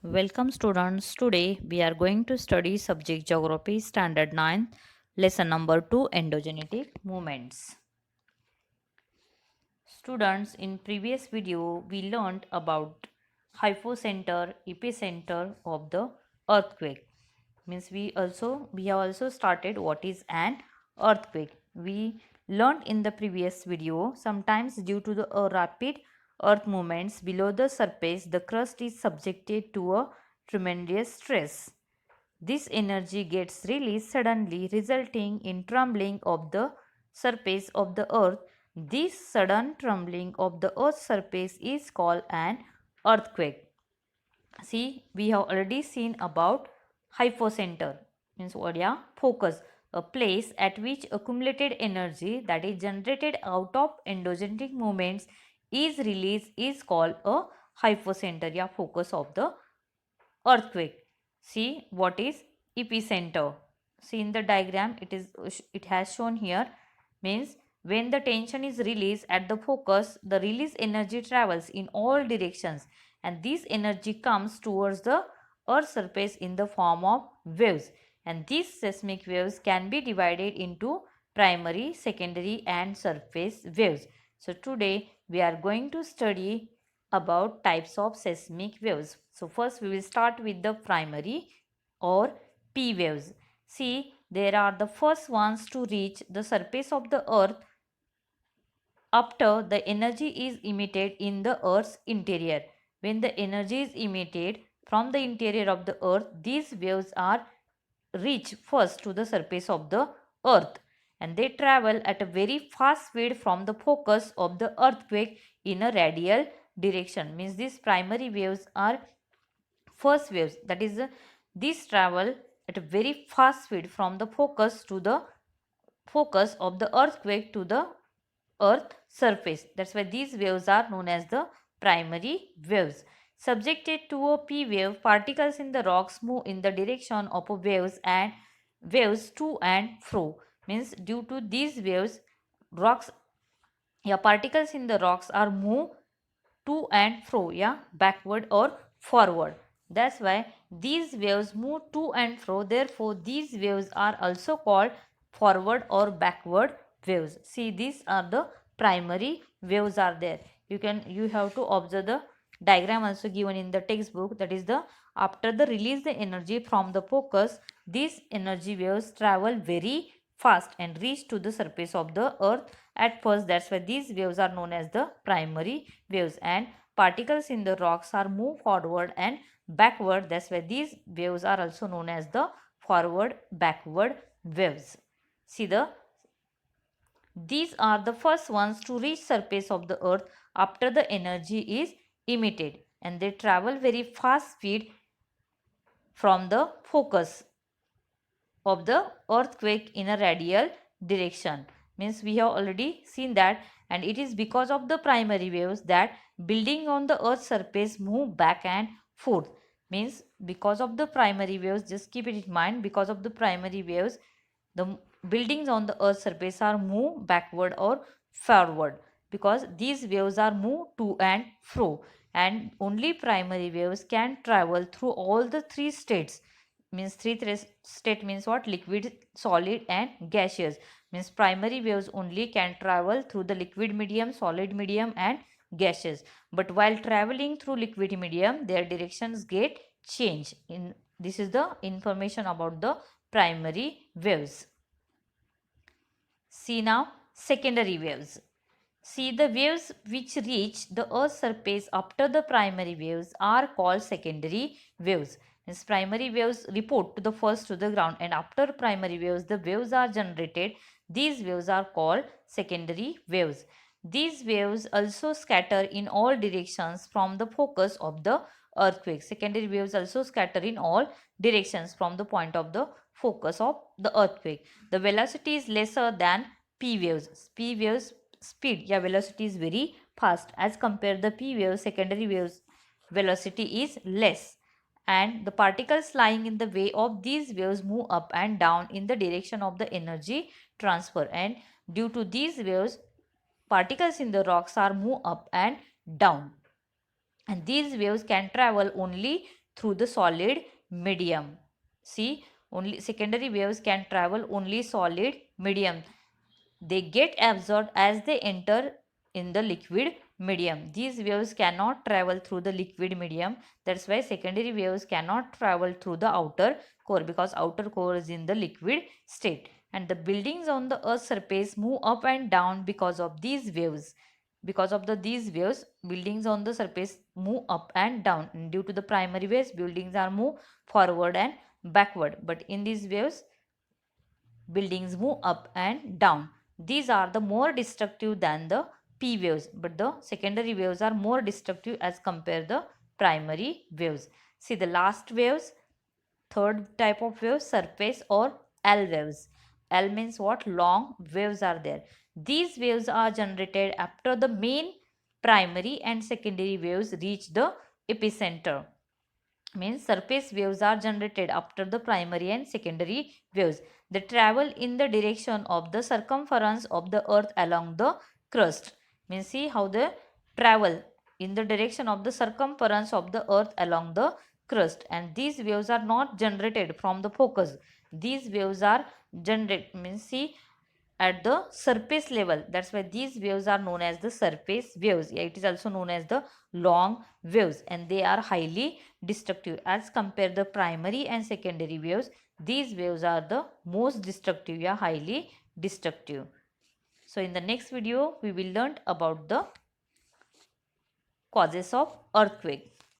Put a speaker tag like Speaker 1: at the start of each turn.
Speaker 1: Welcome students. Today we are going to study subject geography standard 9 lesson number 2 endogenetic movements. Students, in previous video we learned about hypocenter, epicenter of the earthquake. Means we have also started what is an earthquake. We learned in the previous video, sometimes due to the rapid earth movements below the surface, the crust is subjected to a tremendous stress. This energy gets released suddenly, resulting in trembling of the surface of the earth. This sudden trembling of the earth's surface is called an earthquake. See, we have already seen about hypocenter, means what? Yeah, focus, a place at which accumulated energy that is generated out of endogenic movements is released is called a hypocenter, yeah, focus of the earthquake. See what is epicenter. See in the diagram it has shown here, means when the tension is released at the focus, the released energy travels in all directions and this energy comes towards the earth surface in the form of waves, and these seismic waves can be divided into primary, secondary and surface waves. So today we are going to study about types of seismic waves. So first we will start with the primary or P waves. See, there are the first ones to reach the surface of the earth after the energy is emitted in the earth's interior. When the energy is emitted from the interior of the earth, these waves are reach first to the surface of the earth, and they travel at a very fast speed from the focus of the earthquake in a radial direction. Means these primary waves are first waves, that is these travel at a very fast speed from the focus to the focus of the earthquake to the earth surface. That's why these waves are known as the primary waves. Subjected to a P wave, particles in the rocks move in the direction of a waves to and fro. Means due to these waves, rocks, yeah, particles in the rocks are moved to and fro, yeah, backward or forward. That's why these waves move to and fro. Therefore these waves are also called forward or backward waves. See, these are the primary waves are there. You have to observe the diagram also given in the textbook, that is the after the release the energy from the focus, these energy waves travel very fast and reach to the surface of the earth at first. That's why these waves are known as the primary waves, and particles in the rocks are moved forward and backward. That's why these waves are also known as the forward backward waves. See, these are the first ones to reach surface of the earth after the energy is emitted, and they travel very fast speed from the focus of the earthquake in a radial direction. Means we have already seen that, and it is because of the primary waves that building on the earth's surface move back and forth. Means because of the primary waves, just keep it in mind, because of the primary waves the buildings on the earth's surface are moved backward or forward, because these waves are moved to and fro, and only primary waves can travel through all the three states. Means state means what? Liquid, solid and gaseous. Means primary waves only can travel through the liquid medium, solid medium and gaseous, but while traveling through liquid medium their directions get changed. In this is the information about the primary waves. See now secondary waves. See, the waves which reach the earth's surface after the primary waves are called secondary waves. Means primary waves report to the first to the ground, and after primary waves the waves are generated. These waves are called secondary waves. These waves also scatter in all directions from the focus of the earthquake. Secondary waves also scatter in all directions from the point of the focus of the earthquake. The velocity is lesser than P waves. P waves speed, yeah, velocity is very fast as compared the P waves. Secondary waves velocity is less, and the particles lying in the way of these waves move up and down in the direction of the energy transfer, and due to these waves particles in the rocks are move up and down, and these waves can travel only through the solid medium. See, only secondary waves can travel only solid medium. They get absorbed as they enter in the liquid medium. These waves cannot travel through the liquid medium. That's why secondary waves cannot travel through the outer core, because outer core is in the liquid state. And the buildings on the earth's surface move up and down because of these waves. Because of these waves, buildings on the surface move up and down. And due to the primary waves, buildings are moved forward and backward. But in these waves, buildings move up and down. These are the more destructive than the P waves, but the secondary waves are more destructive as compared the primary waves. See the last waves, third type of wave, surface or L waves. L means what? Long waves are there. These waves are generated after the main primary and secondary waves reach the epicenter. Means surface waves are generated after the primary and secondary waves. They travel in the direction of the circumference of the earth along the crust. Means see how they travel in the direction of the circumference of the earth along the crust, and these waves are not generated from the focus. These waves are generated, means see, at the surface level. That's why these waves are known as the surface waves. Yeah, it is also known as the long waves, and they are highly destructive as compared the primary and secondary waves. These waves are the most destructive, yeah, highly destructive. So in the next video we will learn about the causes of earthquake.